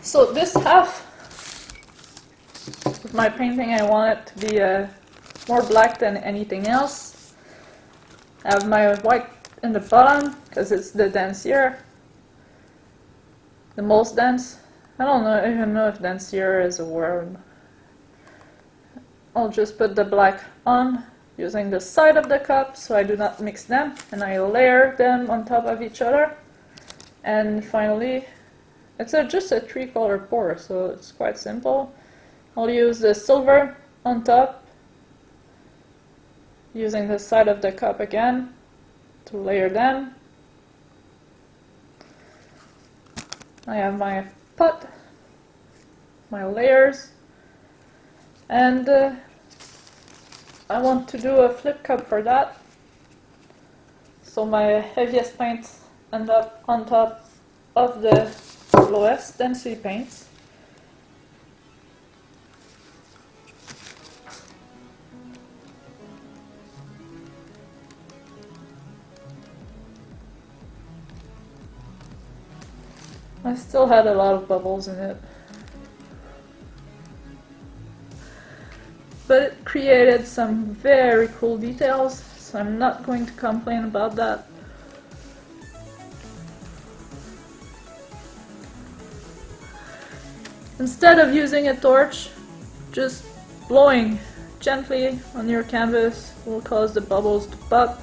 So this half of my painting, I want it to be more black than anything else. I have my white in the bottom because it's the densier, the most dense. I don't even know if densier is a word. I'll just put the black on using the side of the cup so I do not mix them, and I layer them on top of each other. And finally, it's just a 3-color pour, so it's quite simple. I'll use the silver on top, using the side of the cup again to layer them. I have my pot, my layers, and I want to do a flip cup for that. So my heaviest paints end up on top of the lowest density paints. I still had a lot of bubbles in it, but it created some very cool details, so I'm not going to complain about that. Instead of using a torch, just blowing gently on your canvas will cause the bubbles to pop.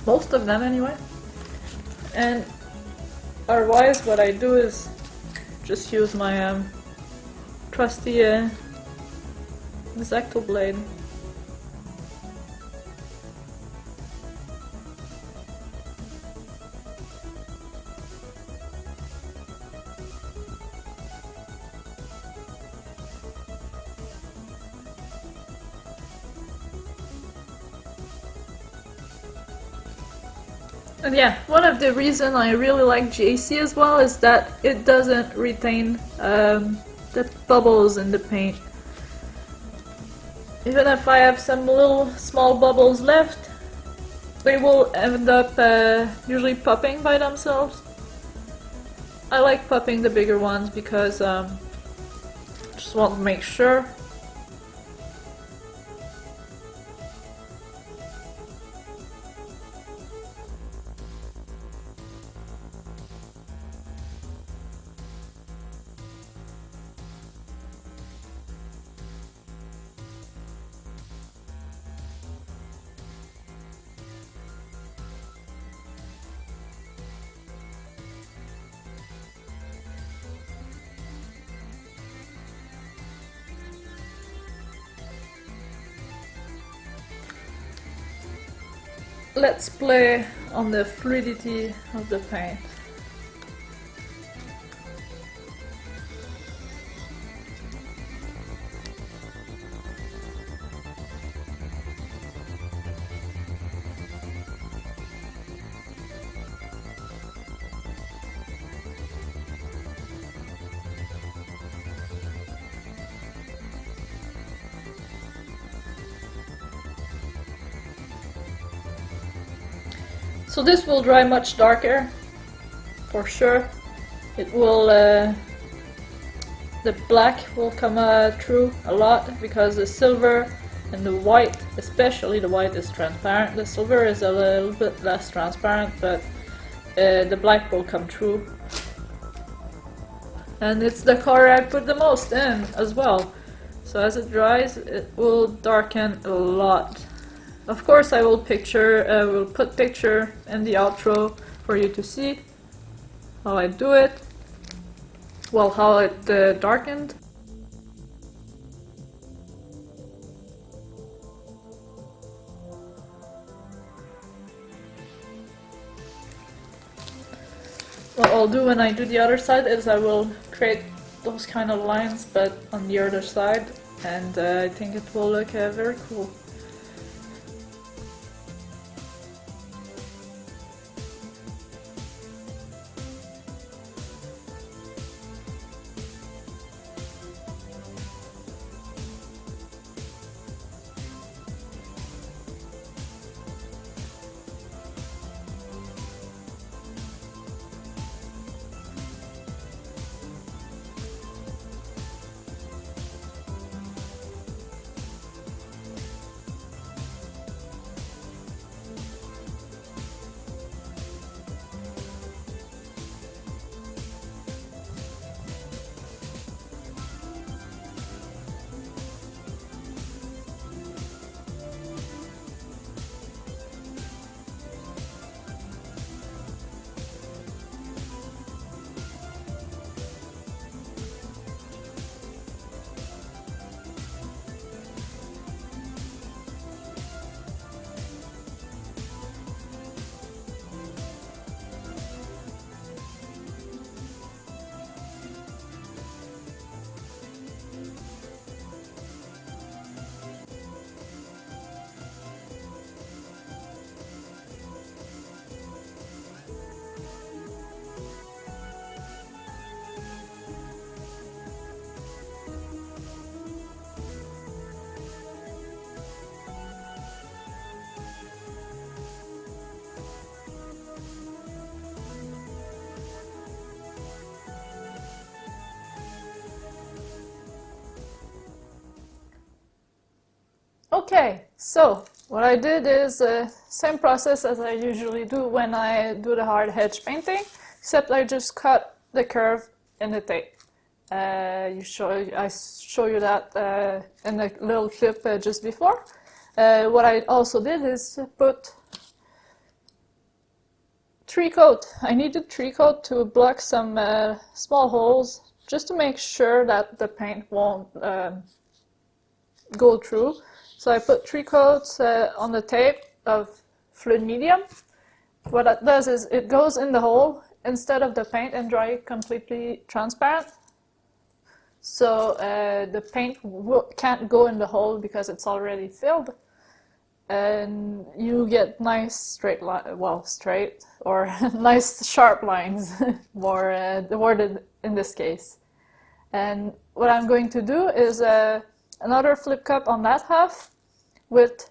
Most of them anyway. And otherwise what I do is just use my trusty X-Acto blade. And yeah, one of the reasons I really like JC as well is that it doesn't retain the bubbles in the paint. Even if I have some little small bubbles left, they will end up usually popping by themselves. I like popping the bigger ones because just want to make sure. Let's play on the fluidity of the paint. So this will dry much darker, for sure. It will, the black will come through a lot because the silver and the white, especially the white, is transparent. The silver is a little bit less transparent, but the black will come through. And it's the color I put the most in as well. So as it dries, it will darken a lot. Of course, I will put picture in the outro for you to see how I do it, well, how it darkened. What I'll do when I do the other side is I will create those kind of lines, but on the other side, and I think it will look very cool. Okay, so what I did is the same process as I usually do when I do the hard edge painting, except I just cut the curve in the tape. I show you that in a little clip just before. What I also did is put 3-coat. I needed 3-coat to block some small holes, just to make sure that the paint won't go through. So I put 3 coats on the tape of fluid medium. What that does is it goes in the hole instead of the paint and dry completely transparent. So the paint can't go in the hole because it's already filled. And you get nice straight or nice sharp lines, more the word in this case. And what I'm going to do is another flip cup on that half with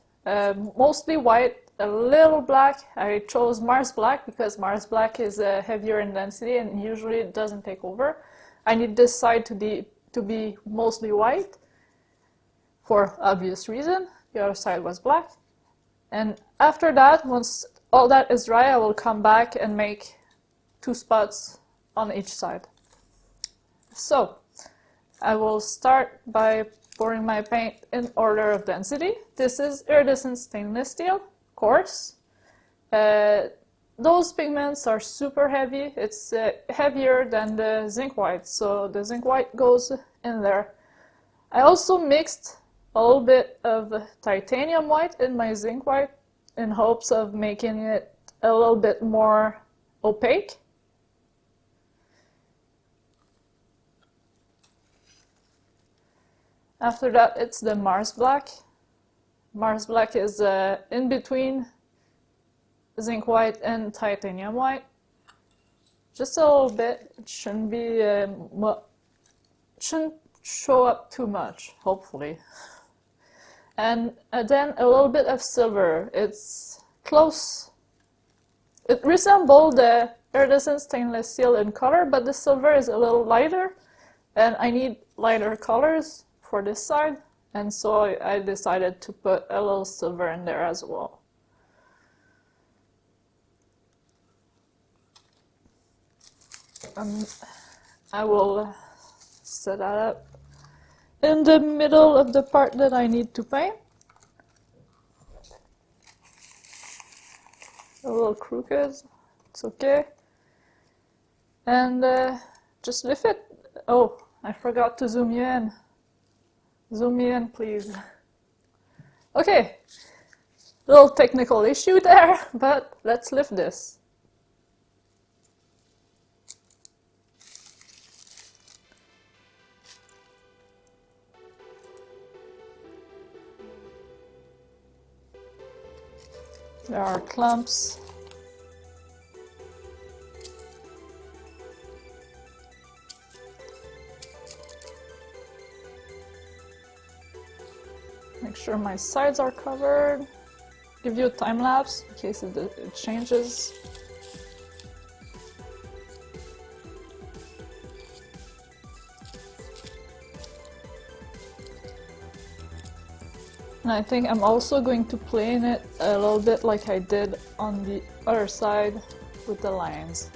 mostly white, a little black. I chose Mars Black because Mars Black is heavier in density and usually it doesn't take over. I need this side to be mostly white for obvious reason. The other side was black. And after that, once all that is dry, I will come back and make 2 spots on each side. So I will start by pouring my paint in order of density. This is Iridescent stainless steel, coarse. Those pigments are super heavy. It's heavier than the zinc white, so the zinc white goes in there. I also mixed a little bit of titanium white in my zinc white in hopes of making it a little bit more opaque. After that, it's the Mars Black. Mars Black is in between zinc white and titanium white. Just a little bit. It shouldn't be shouldn't show up too much, hopefully. And then a little bit of silver. It's close. It resembles the iridescent stainless steel in color, but the silver is a little lighter, and I need lighter colors for this side, and so I decided to put a little silver in there as well. I will set that up in the middle of the part that I need to paint. A little crooked, it's okay. And just lift it. Oh, I forgot to zoom you in. Zoom me in, please. Okay, little technical issue there, but let's lift this. There are clumps. Make sure my sides are covered. Give you a time lapse in case it changes. And I think I'm also going to plane it a little bit like I did on the other side with the lines.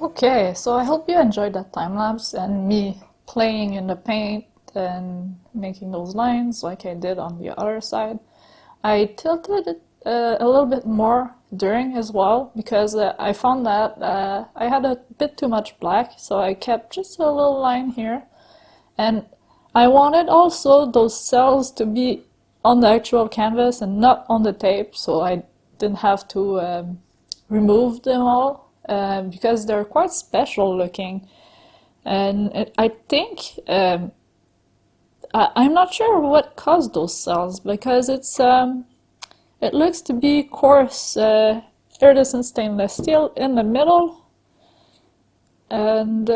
Okay, so I hope you enjoyed that time lapse and me playing in the paint and making those lines like I did on the other side. I tilted it a little bit more during as well because I found that I had a bit too much black, so I kept just a little line here. And I wanted also those cells to be on the actual canvas and not on the tape, so I didn't have to remove them all because they're quite special looking. And I think I'm not sure what caused those cells because it looks to be coarse iridescent stainless steel in the middle and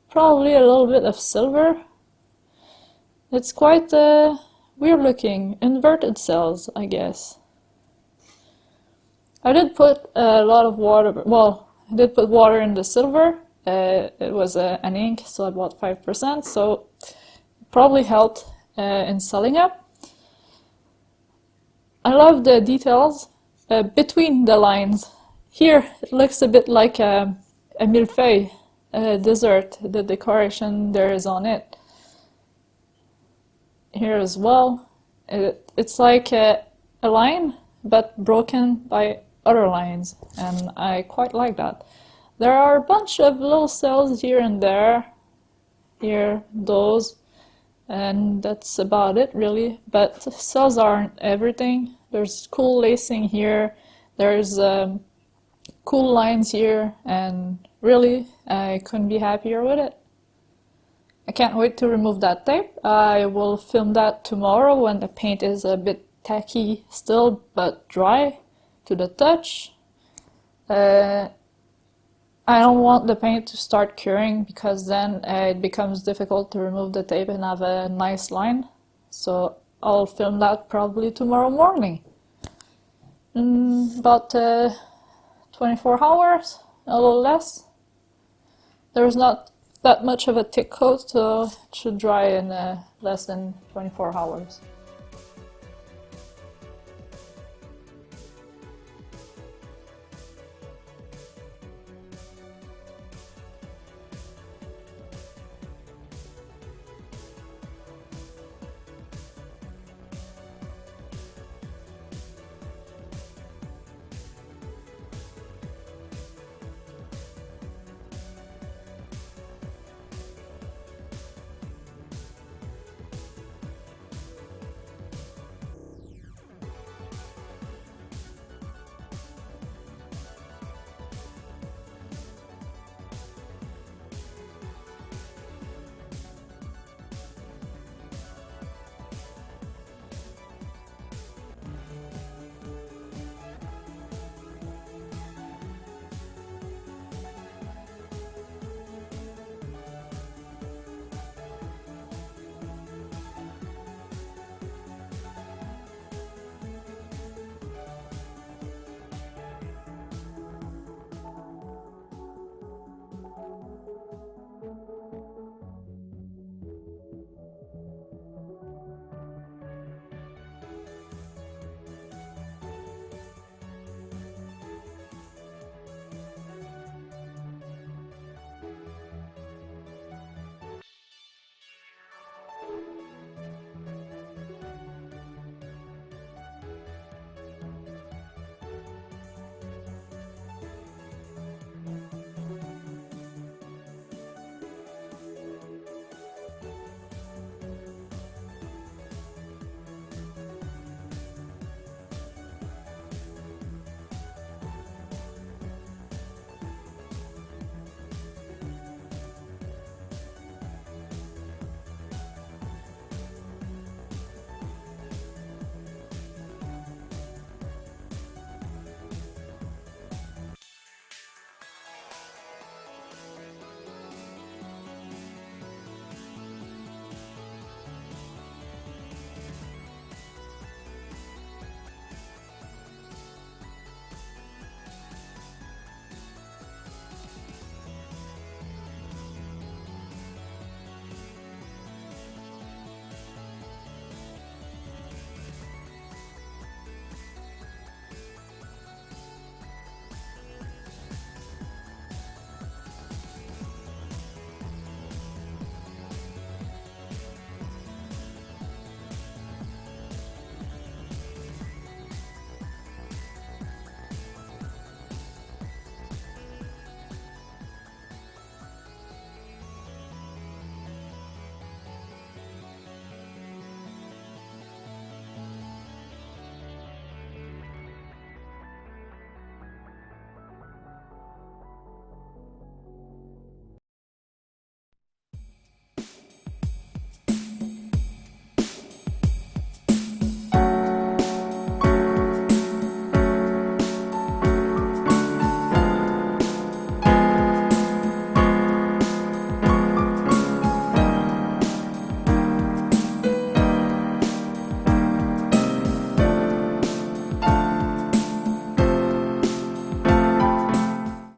probably a little bit of silver. It's quite weird looking, inverted cells, I guess. I did put a lot of water, well, I did put water in the silver. It was an ink, so I bought 5%, so it probably helped in selling up. I love the details between the lines. Here it looks a bit like a millefeuille dessert, the decoration there is on it. Here as well, it's like a line but broken by other lines, and I quite like that. There are a bunch of little cells here and there, here, those, and that's about it really, but cells aren't everything. There's cool lacing here, there's cool lines here, and really I couldn't be happier with it. I can't wait to remove that tape. I will film that tomorrow when the paint is a bit tacky still, but dry to the touch. I don't want the paint to start curing because then it becomes difficult to remove the tape and have a nice line. So I'll film that probably tomorrow morning. In about 24 hours, a little less. There's not that much of a thick coat, so it should dry in less than 24 hours.